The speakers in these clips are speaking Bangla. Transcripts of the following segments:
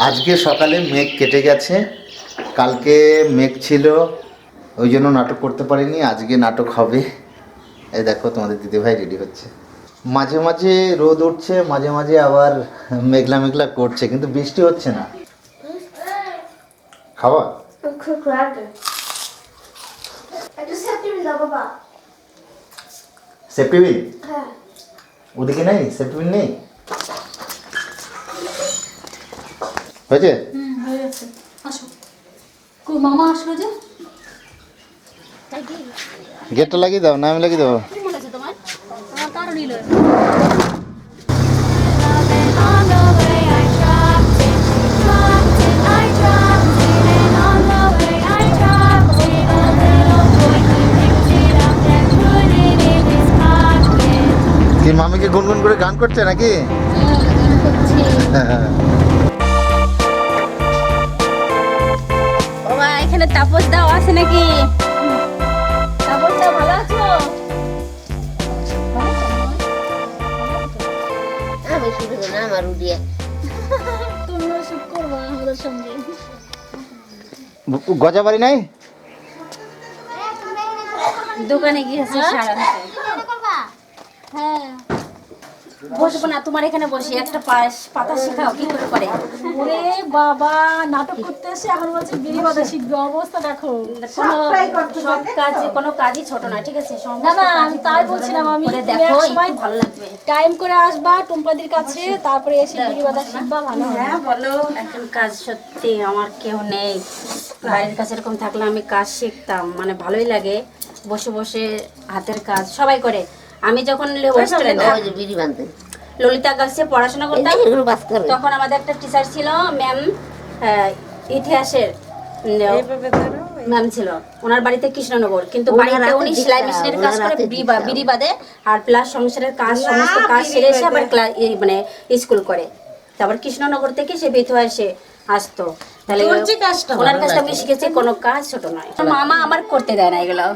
আজকে সকালে মেঘ কেটে গেছে, কালকে মেঘ ছিল ওই জন্য নাটক করতে পারিনি। আজকে নাটক হবে। এই দেখো তোমাদের দিদিভাই রেডি হচ্ছে। মাঝে মাঝে রোদ উঠছে, মাঝে মাঝে আবার মেঘলা মেঘলা করছে, কিন্তু বৃষ্টি হচ্ছে না। খাওয়া সেফটি বিল ওদিকে নেই, সেফটি বিল নেই হয়েছে। হয়ে গেছে। আসো মামা আসলো যে, গেটটা লাগিয়ে দাও, না আমি লাগিয়ে দেবো। কি মনে আছে তোমার? আমার কারো নিল। কি মামিকে গুনগুন করে গান করছে নাকি? বাবা এখানে তাপস দাও আছে নাকি? তাপস দাও, ভালো আছো? আমি শুরু না আমার উড়িয়ে তুমিও শুট করবো আমাদের সঙ্গে। গজা বাড়ি নাই? দোকানে গিয়েছে সারা। হ্যাঁ বসবো না, তোমার এখানে বসি, একটা পাতা শেখাও কি করে করে। ওরে বাবা, নাটক করতে এসে এখন বলছে বিড়ি বাঁধা শিখবে, অবস্থা দেখো। সব কাজ, কোনো কাজই ছোট না, ঠিক আছে? না না, আমি তাই বলছিলাম, আমি করে তুমি দেখো, এক সময় একটু ভালো লাগবে। টাইম করে আসবা টুম্পাদির কাছে, তারপরে এসে বিড়ি বাঁধা শিখবা, ভালো হবে। হ্যাঁ বলো। এখন কাজ সত্যি আমার কেউ নেই, বাড়ির কাছে এরকম থাকলে আমি কাজ শিখতাম, মানে ভালোই লাগে। বসে বসে হাতের কাজ সবাই করে। আমি যখন হোস্টেলে বিড়ি বাঁধতে ললিতা গার্লসে পড়াশোনা করতাম, এগুলো বাস করে তখন আমাদের একটা টিচার ছিল ম্যাম, ইতিহাসের ম্যাম ছিল। ওনার বাড়িতে কৃষ্ণনগর, কিন্তু বাড়িতে উনি সেলাই মেশিনের কাজ করে, বিড়ি বাঁধে, আর প্লাস সংসারের কাজ, সমস্ত কাজ সেরে এসে আবার মানে স্কুল করে। তারপর কৃষ্ণনগর থেকে সে বেত হয়ে এসে আসতো। তাহলে ওনার কাছে আমি শিখেছি কোনো কাজ ছোট নয়। মামা আমার করতে দেয় না এগুলো,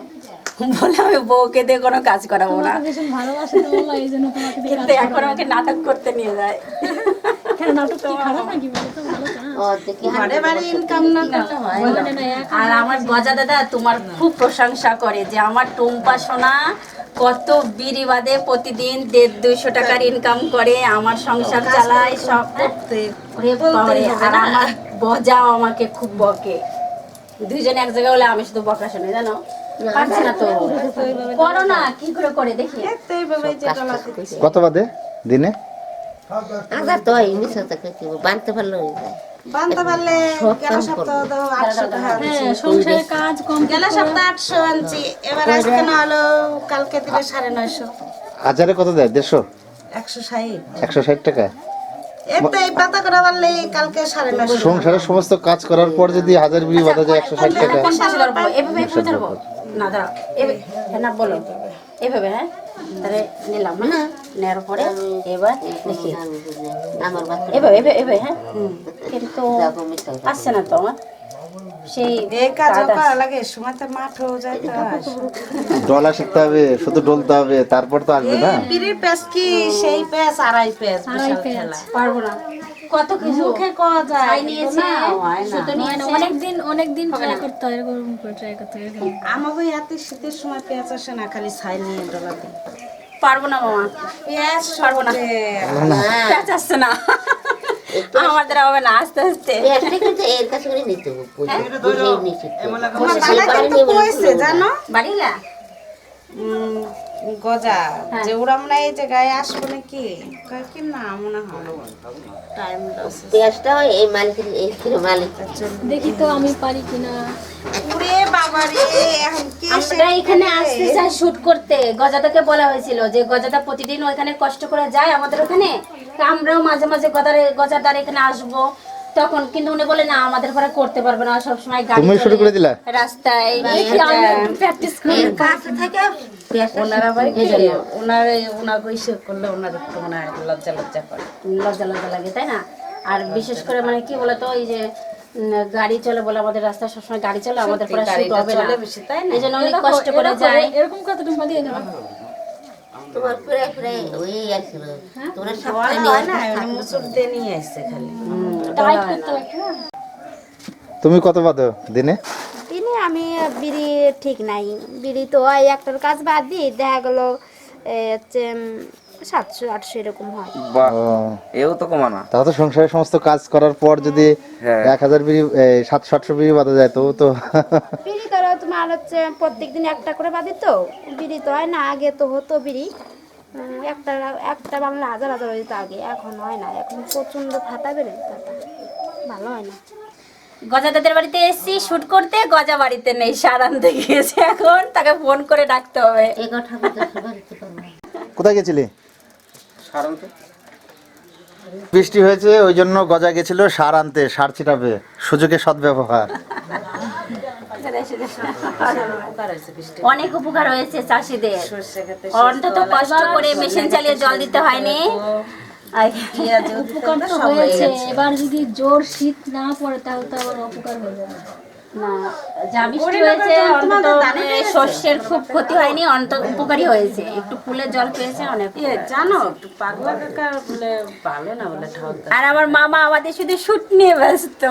বলে আমি বউকে দিয়ে কোনো কাজ করাবো না, ভীষণ ভালোবাসে তো বললো, এই জন্য তোমাকে দিয়ে কিন্তু এখন আমাকে নাটক করতে নিয়ে যায়। কেন, নাটক কি খারাপ নাকি? বলো তো, ভালো তো না? ও দেখি বলে না, এক আর আমার গজা দাদা তোমার খুব প্রশংসা করে যে আমার টুম্পা সোনা কত বিড়ি বাদে প্রতিদিন 150-200 টাকার ইনকাম করে, আমার সংসার চালায় সব করতে। ওরে বাবারে, আর আমার গজাও আমাকে খুব বকে। দুইজনে এক জায়গায় হলে আমি শুধু বকা শুনি, জানো? পারছি না তো, করো না, কি করে করে দেখি। কত বাদে দিনে? আজার তো মিশা থাকে কি বানতে পারলো বানতে পারলে গেল সপ্তাহ তো 800 টাকা আনছি। হ্যাঁ, সংসারের কাজ কম গেল সপ্তাহ 800 আনছি, এবার আজকে না হলো কালকে দিলে 950। হাজারে কত দেয়? 150? 160। 160 টাকা। একটা এই পাতা করে পারলে কালকে 950। সংসারের সমস্ত কাজ করার পর যদি 1000 বিড়ি বাঁধা যায় 160 টাকা। কোন পাশে ধরবো? এভাবে এভাবে ধরবো না, দাঁড়াও, এভাবে না, বলো এভাবে। হ্যাঁ তাহলে নিলাম, হ্যাঁ নেওয়ার পরে এবার দেখি আমার বাচ্চা এভাবে এভাবে এভাবে। হ্যাঁ কিন্তু আসছে না তো আমার সেই এই কাজ করা লাগে, সময় তো মাঠও যায় তো আসে। ডলা শিখতে হবে, শুধু ডলতে হবে, তারপর তো আসবে না। বিড়ির প্যাস কি সেই প্যাস, আড়াই প্যাস, বিশাল খেলা। পারবো না, কত কিছু মুখে কওয়া যায়, ছাই নিয়েছে, সুতো মানে নিয়েছে। অনেকদিন ট্রাই করতে হয়, এরকম করে ট্রাই করতে হয়। আমাকে এত শীতের সময় পেঁয়াজ আসে না, খালি ছাই নিয়ে ডলাতে। পারবো না মামা, পেঁয়াজ পারবো না, প্যাঁচ আসছে না, আমার দ্বারা হবে না, আস্তে আস্তে। এর কাছে করে নিতে হবে বুঝে নিতে আমার বাবা কিন্তু কইছে জানো, বাড়িলা গজা যে ওরা মনে হয় এই যে গায়ে আসবো নাকি, কয় কি না মনে হয় টাইম লস। পেঁয়াজটা হয় এই মালিকের, এই মালিক দেখি তো আমি পারি কিনা। ওরে বাবা রে, এখন কি আমরা এখানে আসতে চাই শুট করতে। গজাদাকে বলা হয়েছিল যে গজাদা প্রতিদিন ওইখানে কষ্ট করে যায় আমাদের ওখানে, তা আমরাও মাঝে মাঝে গজাদার এখানে আসবো তখন, কিন্তু উনি বলে না আমাদের ঘরে করতে পারবে না, সবসময় গাড়ি তুমি শুরু করে দিলা? রাস্তায় প্র্যাকটিস করি। কাছে থেকে ওনারা ভাই ওনাকে ইসে করলে ওনার একটু মনে হয় লজ্জা লজ্জা করে, লজ্জা লজ্জা লাগে, তাই না? আর বিশেষ করে মানে কি বলতো, এই যে গাড়ি চলে বলে, আমাদের রাস্তায় সবসময় গাড়ি চলে, আমাদের পরে শুট হবে না, এই জন্য অনেক কষ্ট করে যায়। এরকম কত টুম্পা দিয়ে দেবো। তোমার প্রায় প্রায় ওই আসছিল তোমরা হয় সপ্তাহে না এমনি মুসুর দিয়ে নিয়ে আসছে খালি টাইট করতে হবে একটু না? তুমি কত বাদো দিনে? দিনে আমি বিড়ি ঠিক নাই, বিড়ি তো ওই একটার কাজ বাদ দিই দেখা গেল হচ্ছে 700-800 এরকম হয়। বাহ, ও, এও তো কমানা। তাহলে তো সংসারের সমস্ত কাজ করার পর যদি হ্যাঁ। 1000 বিড়ি 700-800 বিড়ি বাদা যায় তো তো বিড়ি ধরো তোমার হচ্ছে প্রত্যেকদিন একটা করে বাদি তো, বিড়ি তো হয় না, আগে তো হতো বিড়ি একটা একটা বাংলা হাজার হাজার হয়ে যেত আগে, এখন হয় না, এখন প্রচণ্ড ফাটা বেড়ে ভালো হয় না। গজা দাদের বাড়িতে এসেছি শুট করতে, গজা বাড়িতে নেই, সার আনতে গিয়েছে, এখন তাকে ফোন করে ডাকতে হবে। এগো ঠাকুর দর্শন করতে পারবো। কোথায় গেছিলি? বৃষ্টি হয়েছে ওই জন্য গজা গেছিল সার আনতে, সার ছিটাবে, সুযোগে সদ্ব্যবহার। অনেক উপকার হয়েছে চাষিদের, সর্ষে খেতে অন্তত কষ্ট করে মেশিন চালিয়ে জল দিতে হয়নি। উপকার তো হয়েছে, এবার যদি জোর শীত না পড়ে তাহলে তো আবার অপকার হয়ে যাবে। না, যা বৃষ্টি হয়েছে অন্তত মানে শস্যের খুব ক্ষতি হয়নি, অন্তত উপকারী হয়েছে, একটু ফুলের জল পেয়েছে অনেক। জানো একটু পাগলা কাকা বলে ভালো না বলে ঠাকুর আর আমার মামা আমাদের শুধু শুট নিয়ে ব্যস্ত।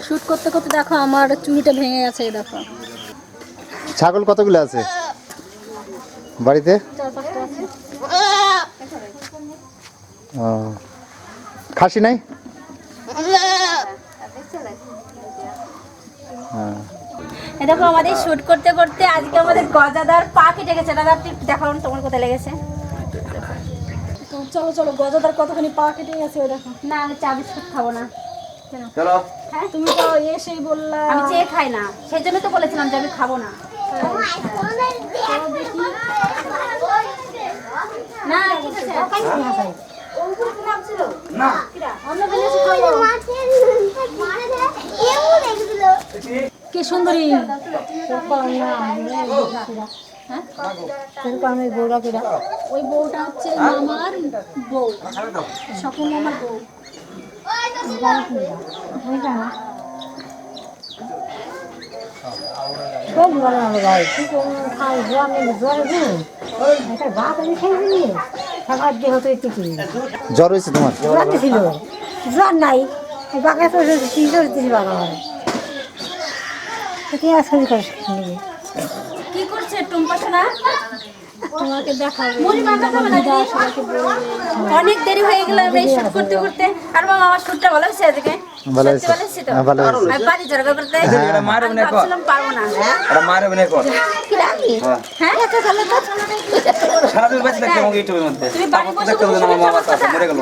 শুট করতে করতে দেখো আমার চুড়িটা ভেঙে গেছে, এই দেখো। ছাগল কতগুলো আছে বাড়িতে? 4-5টা আছে। ও, খাসি নাই? হ্যাঁ। এই দেখো আমাদের শুট করতে করতে আজকে আমাদের গজাদার পা কেটে গেছে। দাদা একটু দেখাও তোমার কোথায় লেগেছে। তো চলো চলো, গজাদার কতখানি পা কেটে গেছে, ওই দেখো। না আমি চা বিস্কুট খাবো না। চলো। হ্যাঁ, তুমি তো এসেই বললা। আমি চেয়ে খাই না, সেই জন্য তো বলেছিলাম যে আমি খাবো না। না ঠিক আছে। কি সুন্দরী। ওই বউটা হচ্ছে মামার বউ, সকল মামার বউ। জ্বর হয়েছে তোমার? জ্বর নাই, বাঘা তো বাঘা হয় কি করছে টুম্পা সোনা? তোমাকে দেখাবে, সবাইকে বলবে। অনেক দেরি হয়ে গেল আমরা এই শুট করতে করতে। আর বাবা আমার শুটটা ভালো হয়েছে আজকে? ভালো সত্যি হয়েছে। ভালো হয়েছে তো? হ্যাঁ, ভালো হয়েছে। আমি পারি জোর করতে। এটা মারবে আমি না কর। ভাবছিলাম পারবো না। এটা মারবে না কর। হ্যাঁ? সারা দিন বেঁচে থাকতে আমাকে ইউটিউবের মধ্যে। তুমি বাড়ি বসে দেখতে হবে না আমার মামা আছে মরে গেল।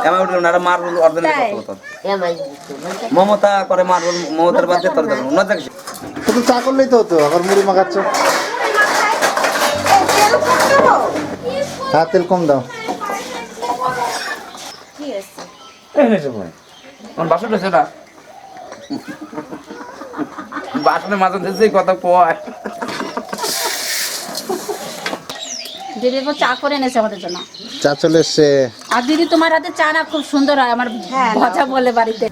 এমন উঠলো না, এটা মারবো অর্ধেক তাই? করতে হতো। মমতা করে মারবো, মমতার বাদ দিয়ে তোর দেবো না দেখছি। শুধু চা করলেই তো হতো, আবার মুড়ি মাখাচ্ছ। হ্যাঁ, তেল কম দাও। আমার বাসন রয়েছে না, বাসনের মাঝে দিয়েছে কথা কয়। দিদি তো চা করে এনেছে আমাদের জন্য। চা চলে এসছে। আর দিদি তোমার হাতে চা না খুব সুন্দর হয়, আমার ভজা বলে বাড়িতে।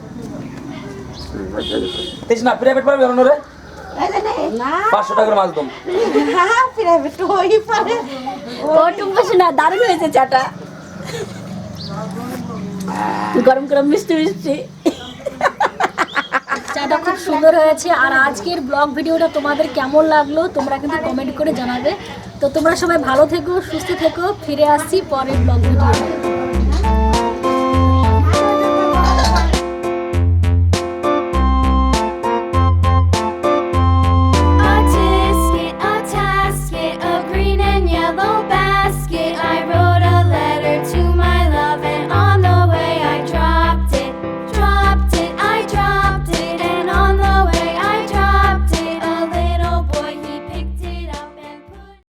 তেজ না প্রাইভেট পারবে রে, 500 টাকার মাছ দম। ও টুম্পা সোনা দারুণ হয়েছে চাটা, গরম গরম মিষ্টি মিষ্টি। চাটা খুব সুন্দর হয়েছে। আর আজকের ব্লগ ভিডিওটা তোমাদের কেমন লাগলো তোমরা কিন্তু কমেন্ট করে জানাবে। তো তোমরা সবাই ভালো থেকো, সুস্থ থেকো, ফিরে আসছি পরের ব্লগ ভিডিও।